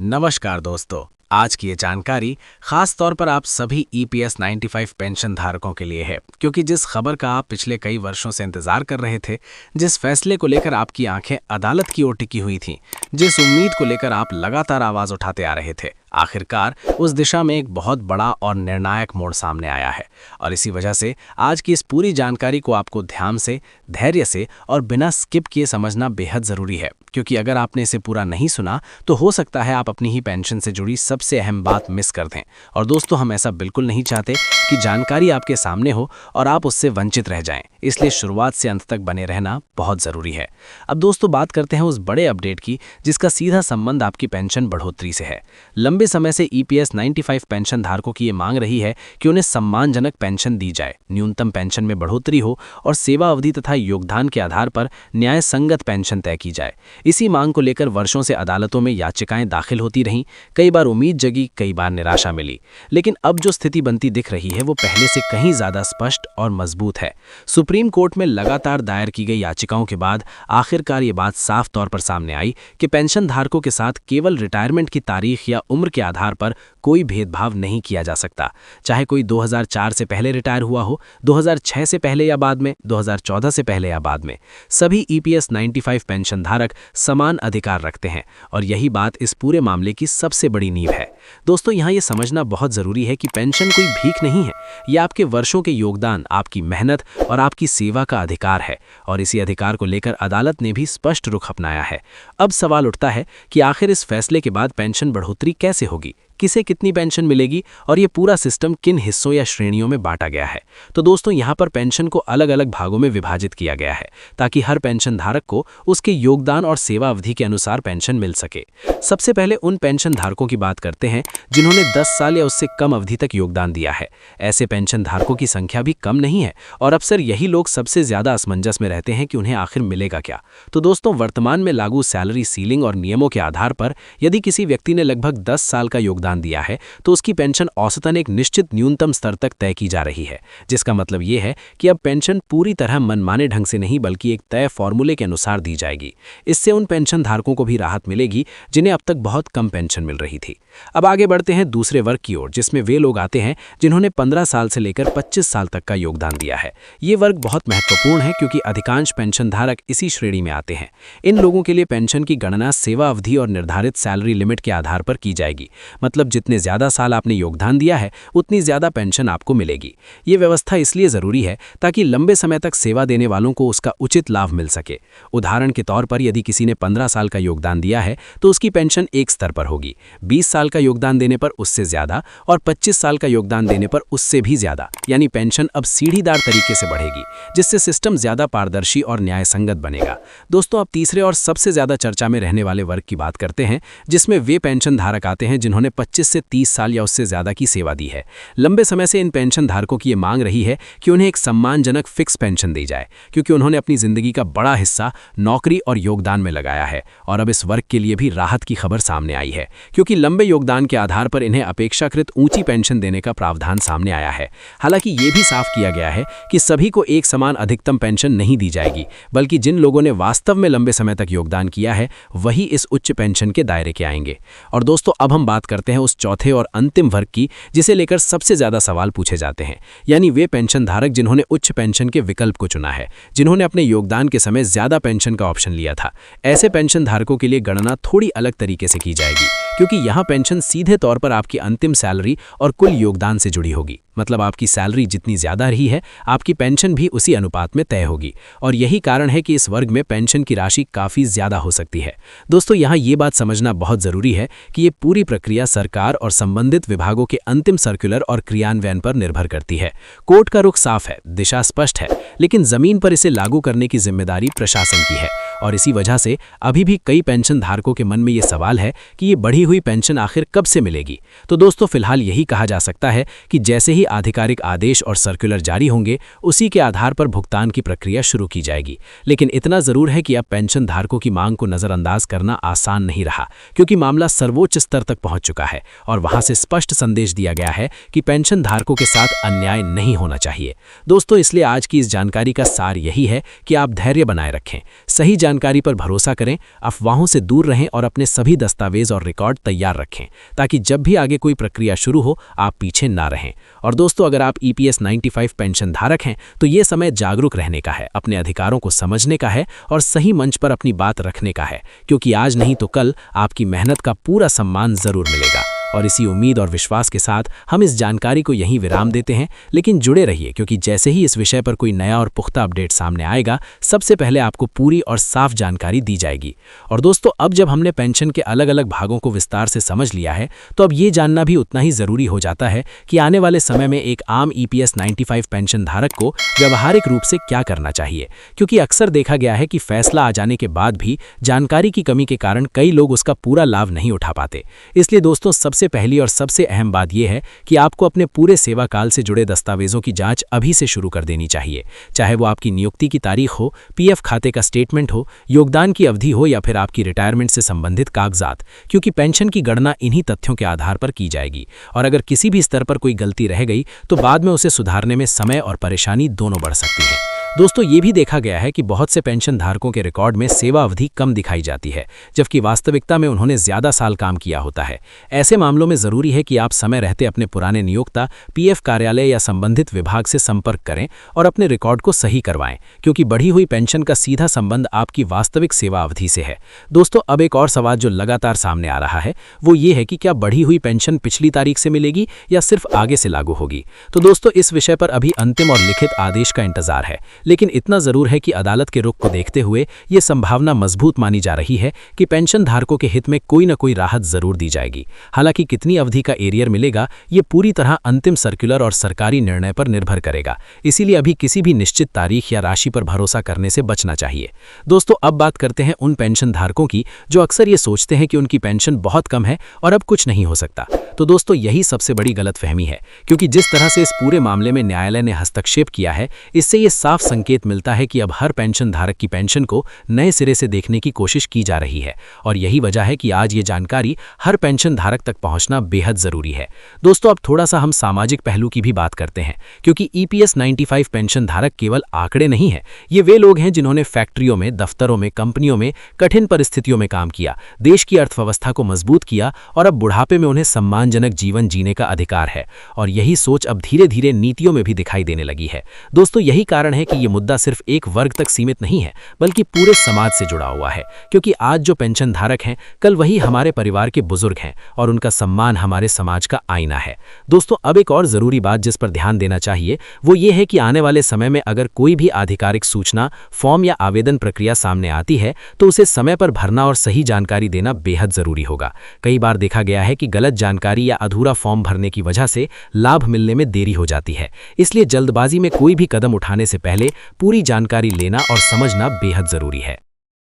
नमस्कार दोस्तों। आज की ये जानकारी खास तौर पर आप सभी EPS 95 पेंशन धारकों के लिए है, क्योंकि जिस खबर का आप पिछले कई वर्षों से इंतजार कर रहे थे, जिस फैसले को लेकर आपकी आंखें अदालत की ओर टिकी हुई थीं, जिस उम्मीद को लेकर आप लगातार आवाज उठाते आ रहे थे, आखिरकार उस दिशा में एक बहुत बड़ा और निर्णायक मोड़ सामने आया है। और इसी वजह से आज की इस पूरी जानकारी को आपको ध्यान से, धैर्य से और बिना स्किप किए समझना बेहद जरूरी है, क्योंकि अगर आपने इसे पूरा नहीं सुना तो हो सकता है आप अपनी ही पेंशन से जुड़ी सबसे अहम बात मिस कर दें। और दोस्तों, हम ऐसा बिल्कुल नहीं चाहते कि जानकारी आपके सामने हो और आप उससे वंचित रह जाएं, इसलिए शुरुआत से अंत तक बने रहना बहुत जरूरी है। अब दोस्तों, बात करते हैं उस बड़े अपडेट की जिसका सीधा संबंध आपकी पेंशन बढ़ोतरी से है। लंबे समय से EPS 95 पेंशन धारकों की ये मांग रही है कि उन्हें सम्मानजनक पेंशन दी जाए, न्यूनतम पेंशन में बढ़ोतरी हो और सेवा अवधि तथा योगदान के आधार पर न्याय संगत पेंशन तय की जाए। इसी मांग को लेकर वर्षों से अदालतों में याचिकाएं दाखिल होती रहीं, कई बार उम्मीद जगी, कई बार निराशा मिली, लेकिन अब जो स्थिति बनती दिख रही है वो पहले से कहीं ज्यादा स्पष्ट और मजबूत है। सुप्रीम कोर्ट में लगातार दायर की गई याचिकाओं के बाद आखिरकार ये बात साफ तौर पर सामने आई कि पेंशन धारकों के साथ केवल रिटायरमेंट की तारीख या उम्र के आधार पर कोई भेदभाव नहीं किया जा सकता। चाहे कोई 2004 से पहले रिटायर हुआ हो, 2006 से पहले या बाद में, 2014 से पहले या बाद में, सभी EPS 95 पेंशन धारक समान अधिकार रखते हैं। और यही बात इस पूरे मामले की सबसे बड़ी नींव है। दोस्तों, यहाँ ये समझना बहुत जरूरी है कि पेंशन कोई भीख नहीं है, यह आपके वर्षों के योगदान, आपकी मेहनत और आपकी सेवा का अधिकार है। और इसी अधिकार को लेकर अदालत ने भी स्पष्ट रुख अपनाया है। अब सवाल उठता है कि आखिर इस फैसले के बाद पेंशन बढ़ोतरी कैसे होगी, किसे कितनी पेंशन मिलेगी और ये पूरा सिस्टम किन हिस्सों या श्रेणियों में बांटा गया है। तो दोस्तों, यहाँ पर पेंशन को अलग अलग भागों में विभाजित किया गया है ताकि हर पेंशन धारक को उसके योगदान और सेवा अवधि के अनुसार पेंशन मिल सके। सबसे पहले उन पेंशन धारकों की बात करते हैं जिन्होंने 10 साल या उससे कम अवधि तक योगदान दिया है। ऐसे पेंशन धारकों की संख्या भी कम नहीं है और अक्सर यही लोग सबसे ज्यादा असमंजस में रहते हैं कि उन्हें आखिर मिलेगा क्या। तो दोस्तों, वर्तमान में लागू सैलरी सीलिंग और नियमों के आधार पर यदि किसी व्यक्ति ने लगभग 10 साल का योगदान दिया है तो उसकी पेंशन औसतन एक निश्चित न्यूनतम स्तर तक तय की जा रही है, जिसका मतलब यह है कि अब पेंशन पूरी तरह मनमाने ढंग से नहीं बल्कि एक तय फॉर्मूले के अनुसार दी जाएगी। इससे उन पेंशन धारकों को भी राहत मिलेगी जिन्हें अब तक बहुत कम पेंशन मिल रही थी। अब आगे बढ़ते हैं दूसरे वर्ग की ओर, जिसमें वे लोग आते हैं जिन्होंने 15 साल से लेकर 25 साल तक का योगदान दिया है। ये वर्ग बहुत महत्वपूर्ण है क्योंकि अधिकांश पेंशन धारक इसी श्रेणी में आते हैं। इन लोगों के लिए पेंशन की गणना सेवा अवधि और निर्धारित सैलरी लिमिट के आधार पर की जाएगी, मतलब जितने ज्यादा साल आपने योगदान दिया है उतनी ज्यादा पेंशन आपको मिलेगी। ये व्यवस्था इसलिए जरूरी है ताकि लंबे समय तक सेवा देने वालों को उसका उचित लाभ मिल सके। उदाहरण के तौर पर यदि किसी ने 15 साल का योगदान दिया है तो उसकी पेंशन एक स्तर पर होगी, 20 साल का योगदान देने पर उससे ज्यादा और 25 साल का योगदान देने पर उससे भी ज्यादा, यानी पेंशन अब सीढ़ीदार तरीके से बढ़ेगी, जिससे सिस्टम ज्यादा पारदर्शी और न्याय संगत बनेगा। दोस्तों, अब तीसरे और सबसे ज्यादा चर्चा में रहने वाले वर्ग की बात करते हैं, जिसमें वे पेंशन धारक आते हैं जिन्होंने 25 से 30 साल या उससे ज्यादा की सेवा दी है। लंबे समय से इन पेंशन धारकों की ये मांग रही है कि उन्हें एक सम्मानजनक फिक्स पेंशन दी जाए, क्योंकि उन्होंने अपनी जिंदगी का बड़ा हिस्सा नौकरी और योगदान में लगाया है। और अब इस वर्ग के लिए भी राहत की खबर सामने आई है, क्योंकि लंबे योगदान के आधार पर इन्हें अपेक्षाकृत ऊंची पेंशन देने का प्रावधान सामने आया है। हालांकि ये भी साफ किया गया है कि सभी को एक समान अधिकतम पेंशन नहीं दी जाएगी, बल्कि जिन लोगों ने वास्तव में लंबे समय तक योगदान किया है वही इस उच्च पेंशन के दायरे के आएंगे। और दोस्तों, अब हम बात करते हैं उस चौथे और अंतिम वर्ग की जिसे लेकर सबसे ज्यादा सवाल पूछे जाते हैं, यानी वे पेंशन धारक जिन्होंने उच्च पेंशन के विकल्प को चुना है, जिन्होंने अपने योगदान के समय ज्यादा पेंशन का ऑप्शन लिया था। ऐसे पेंशन धारकों के लिए गणना थोड़ी अलग तरीके से की जाएगी, क्योंकि यहाँ पेंशन सीधे तौर पर आपकी अंतिम सैलरी और कुल योगदान से जुड़ी होगी। मतलब आपकी सैलरी जितनी ज्यादा रही है, आपकी पेंशन भी उसी अनुपात में तय होगी। और यही कारण है कि इस वर्ग में पेंशन की राशि काफी ज्यादा हो सकती है। दोस्तों, यहाँ ये बात समझना बहुत जरूरी है कि ये पूरी प्रक्रिया सरकार और संबंधित विभागों के अंतिम सर्कुलर और क्रियान्वयन पर निर्भर करती है। कोर्ट का रुख साफ है, दिशा स्पष्ट है, लेकिन जमीन पर इसे लागू करने की जिम्मेदारी प्रशासन की है। और इसी वजह से अभी भी कई पेंशन धारकों के मन में ये सवाल है कि ये बढ़ी हुई पेंशन आखिर कब से मिलेगी। तो दोस्तों, फिलहाल यही कहा जा सकता है कि जैसे ही आधिकारिक आदेश और सर्कुलर जारी होंगे, उसी के आधार पर भुगतान की प्रक्रिया शुरू की जाएगी। लेकिन इतना जरूर है कि अब पेंशन धारकों की मांग को नजरअंदाज करना आसान नहीं रहा, क्योंकि मामला सर्वोच्च स्तर तक पहुंच चुका है और वहां से स्पष्ट संदेश दिया गया है कि पेंशन धारकों के साथ अन्याय नहीं होना चाहिए। दोस्तों, इसलिए आज की इस जानकारी का सार यही है कि आप धैर्य बनाए रखें, सही जानकारी पर भरोसा करें, अफवाहों से दूर रहें और अपने सभी दस्तावेज और रिकॉर्ड तैयार रखें ताकि जब भी आगे कोई प्रक्रिया शुरू हो आप पीछे ना रहें। और दोस्तों, अगर आप EPS 95 पेंशन धारक हैं तो ये समय जागरूक रहने का है, अपने अधिकारों को समझने का है और सही मंच पर अपनी बात रखने का है, क्योंकि आज नहीं तो कल आपकी मेहनत का पूरा सम्मान जरूर मिलेगा। और इसी उम्मीद और विश्वास के साथ हम इस जानकारी को यहीं विराम देते हैं, लेकिन जुड़े रहिए क्योंकि जैसे ही इस विषय पर कोई नया और पुख्ता अपडेट सामने आएगा सबसे पहले आपको पूरी और साफ जानकारी दी जाएगी। और दोस्तों, अब जब हमने पेंशन के अलग अलग भागों को विस्तार से समझ लिया है तो अब ये जानना भी उतना ही जरूरी हो जाता है कि आने वाले समय में एक आम EPS 95 पेंशन धारक को व्यवहारिक रूप से क्या करना चाहिए, क्योंकि अक्सर देखा गया है कि फैसला आ जाने के बाद भी जानकारी की कमी के कारण कई लोग उसका पूरा लाभ नहीं उठा पाते। इसलिए दोस्तों, सबसे पहली और सबसे अहम बात यह है कि आपको अपने पूरे सेवा काल से जुड़े दस्तावेजों की जांच अभी से शुरू कर देनी चाहिए, चाहे वो आपकी नियुक्ति की तारीख हो, PF खाते का स्टेटमेंट हो, योगदान की अवधि हो या फिर आपकी रिटायरमेंट से संबंधित कागजात, क्योंकि पेंशन की गणना इन्हीं तथ्यों के आधार पर की जाएगी और अगर किसी भी स्तर पर कोई गलती रह गई तो बाद में उसे सुधारने में समय और परेशानी दोनों बढ़ सकती है। दोस्तों, ये भी देखा गया है कि बहुत से पेंशन धारकों के रिकॉर्ड में सेवा अवधि कम दिखाई जाती है, जबकि वास्तविकता में उन्होंने ज्यादा साल काम किया होता है। ऐसे मामलों में जरूरी है कि आप समय रहते अपने पुराने नियोक्ता, PF कार्यालय या संबंधित विभाग से संपर्क करें और अपने रिकॉर्ड को सही करवाएं, क्योंकि बढ़ी हुई पेंशन का सीधा संबंध आपकी वास्तविक सेवा अवधि से है। दोस्तों, अब एक और सवाल जो लगातार सामने आ रहा है वो ये है कि क्या बढ़ी हुई पेंशन पिछली तारीख से मिलेगी या सिर्फ आगे से लागू होगी। तो दोस्तों, इस विषय पर अभी अंतिम और लिखित आदेश का इंतजार है, लेकिन इतना जरूर है कि अदालत के रुख को देखते हुए ये संभावना मजबूत मानी जा रही है कि पेंशन धारकों के हित में कोई न कोई राहत जरूर दी जाएगी। हालांकि कितनी अवधि का एरियर मिलेगा ये पूरी तरह अंतिम सर्कुलर और सरकारी निर्णय पर निर्भर करेगा, इसीलिए अभी किसी भी निश्चित तारीख या राशि पर भरोसा करने से बचना चाहिए। दोस्तों, अब बात करते हैं उन पेंशन धारकों की जो अक्सर ये सोचते हैं कि उनकी पेंशन बहुत कम है और अब कुछ नहीं हो सकता। तो दोस्तों, यही सबसे बड़ी गलतफहमी है, क्योंकि जिस तरह से इस पूरे मामले में न्यायालय ने हस्तक्षेप किया है इससे ये साफ संकेत मिलता है कि अब हर पेंशन धारक की पेंशन को नए सिरे से देखने की कोशिश की जा रही है और यही वजह है कि आज ये जानकारी हर पेंशन धारक तक पहुंचना बेहद जरूरी है। दोस्तों, अब थोड़ा सा हम सामाजिक पहलू की भी बात करते हैं, क्योंकि EPS 95 पेंशन धारक केवल आंकड़े नहीं है, ये वे लोग हैं जिन्होंने फैक्ट्रियों में, दफ्तरों में, कंपनियों में कठिन परिस्थितियों में काम किया, देश की अर्थव्यवस्था को मजबूत किया और अब बुढ़ापे में उन्हें सम्मानजनक जीवन जीने का अधिकार है। और यही सोच अब धीरे धीरे नीतियों में भी दिखाई देने लगी है। दोस्तों, यही कारण है कि ये मुद्दा सिर्फ एक वर्ग तक सीमित नहीं है बल्कि पूरे समाज से जुड़ा हुआ है, क्योंकि आज जो पेंशन धारक हैं कल वही हमारे परिवार के बुजुर्ग हैं और उनका सम्मान हमारे समाज का आईना है। दोस्तों, अब एक और जरूरी बात जिस पर ध्यान देना चाहिए वो ये है कि आने वाले समय में अगर कोई भी आधिकारिक सूचना, फॉर्म या आवेदन प्रक्रिया सामने आती है तो उसे समय पर भरना और सही जानकारी देना बेहद जरूरी होगा। कई बार देखा गया है कि गलत जानकारी या अधूरा फॉर्म भरने की वजह से लाभ मिलने में देरी हो जाती है, इसलिए जल्दबाजी में कोई भी कदम उठाने से पहले पूरी जानकारी लेना और समझना बेहद जरूरी है।